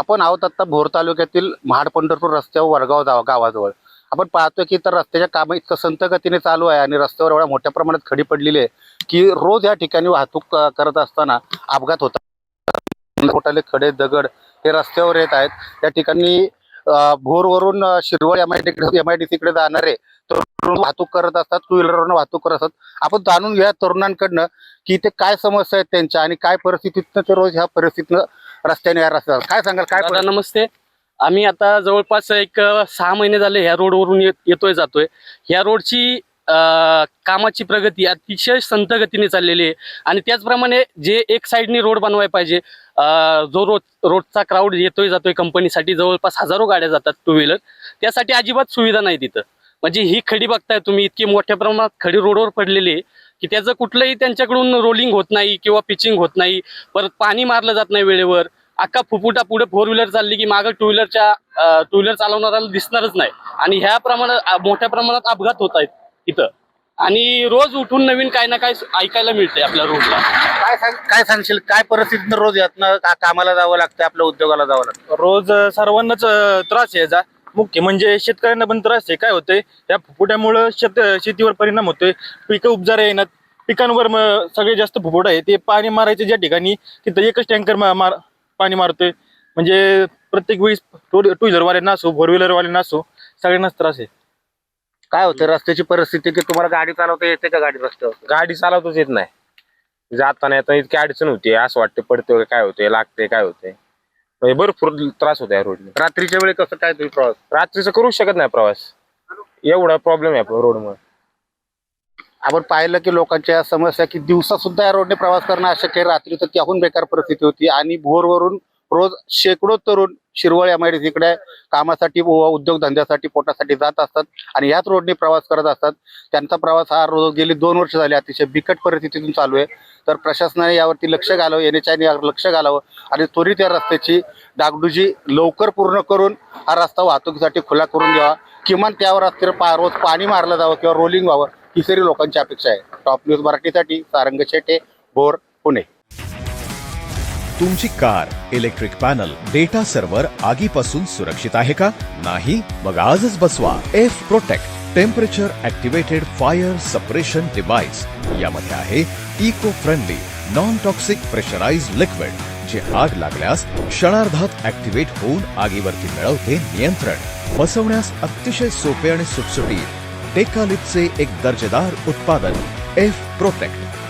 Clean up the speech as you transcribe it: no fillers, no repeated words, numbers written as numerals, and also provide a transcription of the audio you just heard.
आपण आहोत आता भोर तालुक्यातील महाड पंढरपूर रस्त्यावर वडगाव गावाजवळ. आपण पाहतोय की तर रस्त्याच्या काम इतकं संत गतीने चालू आहे आणि रस्त्यावर एवढ्या मोठ्या प्रमाणात खडी पडलेली आहे की रोज या ठिकाणी वाहतूक करत असताना अपघात होतात. मोठाले खडे दगड हे रस्त्यावर येत आहेत. त्या ठिकाणी भोरवरून शिरवळ MIDC कडे जाणारे तरुण वाहतूक करत असतात, टू व्हीलरवरून वाहतूक करत असतात. आपण जाणून घ्या तरुणांकडनं की ते काय समस्या आहेत त्यांच्या आणि काय परिस्थितीतनं ते रोज ह्या परिस्थितीनं रस्त्याने या रस्त्यावर. काय सांगाल? काय नमस्ते. आम्ही आता जवळपास एक 6 महिने झाले ह्या रोडवरून येतोय जातोय. ह्या रोडची कामाची प्रगती अतिशय संत गतीने चाललेली आहे आणि त्याचप्रमाणे जे एक साईडनी रोड बनवायला पाहिजे, जो रोडचा क्राऊड येतोय जातोय कंपनीसाठी, जवळपास हजारो गाड्या जातात टू व्हीलर, त्यासाठी अजिबात सुविधा नाही तिथं. म्हणजे ही खडी बघताय तुम्ही, इतकी मोठ्या प्रमाणात खडी रोडवर पडलेली आहे की त्याचं कुठलंही त्यांच्याकडून रोलिंग होत नाही किंवा पिचिंग होत नाही. परत पाणी मारलं जात नाही वेळेवर. अख्खा फुफुटा पुढे 4 व्हीलर चालली की मागं टू व्हीलर चालवणाऱ्याला दिसणारच नाही आणि ह्या प्रमाणात मोठ्या प्रमाणात अपघात होत आहेत इथं आणि रोज उठून नवीन काय ना काय ऐकायला मिळतंय आपल्या रोडला. काय सांगशील? काय परिस्थितीनं रोज यातनं कामाला जावं लागतं, आपल्या उद्योगाला जावं लागतं? रोज सर्वांनाच त्रास आहे याचा. मुख्य म्हणजे शेतकऱ्यांना पण त्रास आहे. काय होतंय, या फुफुट्यामुळं शेतीवर परिणाम होतोय. पिकं उपजारे येणार, पिकांवर सगळे जास्त फुफुटा आहे. ते पाणी मारायचे ज्या ठिकाणी तिथं एकच टँकर पाणी मारतोय. म्हणजे प्रत्येक वेळी टू व्हीलरवाल्यांना असो, 4 व्हीलरवाल्यांना असो, सगळ्यांनाच त्रास आहे. काय होतं रस्त्याची परिस्थिती की तुम्हाला गाडी चालवता येते का? गाडी रस्त्यावर गाडी चालवताच येत नाही. जाताना येताना इतकी अडचण होती, असं वाटतं पडते काय होते, लागते काय होते, म्हणजे भरपूर त्रास होता या रोडने. रात्रीच्या वेळी कसं काय तुम्ही प्रवास? रात्रीचं करू शकत नाही प्रवास, एवढा प्रॉब्लेम आहे आपल्या रोडमुळे. आपण पाहिलं की लोकांच्या समस्या की दिवसा सुद्धा या रोडने प्रवास करणं अशक्य आहे, रात्री तर त्याहून बेकार परिस्थिती होती. आणि भोरवरून रोज शेकडो तरुण शिरवळ MIDC कडे कामासाठी व उद्योगधंद्यासाठी पोटासाठी जात असतात आणि याच रोडने प्रवास करत असतात. त्यांचा प्रवास हा रोज गेली 2 वर्ष झाली अतिशय बिकट परिस्थितीतून चालू आहे. तर प्रशासनाने यावरती लक्ष घालावं, NHAI ने यावर लक्ष घालावं आणि त्वरित या रस्त्याची डागडुजी लवकर पूर्ण करून हा रस्ता वाहतुकीसाठी खुला करून द्यावा. किमान त्यावर रस्त्यावर रोज पाणी मारलं जावं किंवा रोलिंग व्हावं, ही तरी लोकांची अपेक्षा आहे. टॉप न्यूज मराठीसाठी सारंग शेटे, भोर, पुणे. तुमची car, electric panel, data server आगीपासून सुरक्षित आहे का? नाही? मग आजच बसवा F Protect temperature activated fire suppression device. यामध्ये आहे eco friendly non toxic pressurised liquid, जे आग लागल्यास क्षणार्धात ऍक्टिव्हेट होऊन आगीवरती मिळवते नियंत्रण. बसवण्यास अतिशय सोपे आणि सुटसुटीत टेकालिपचे एक दर्जेदार उत्पादन F Protect.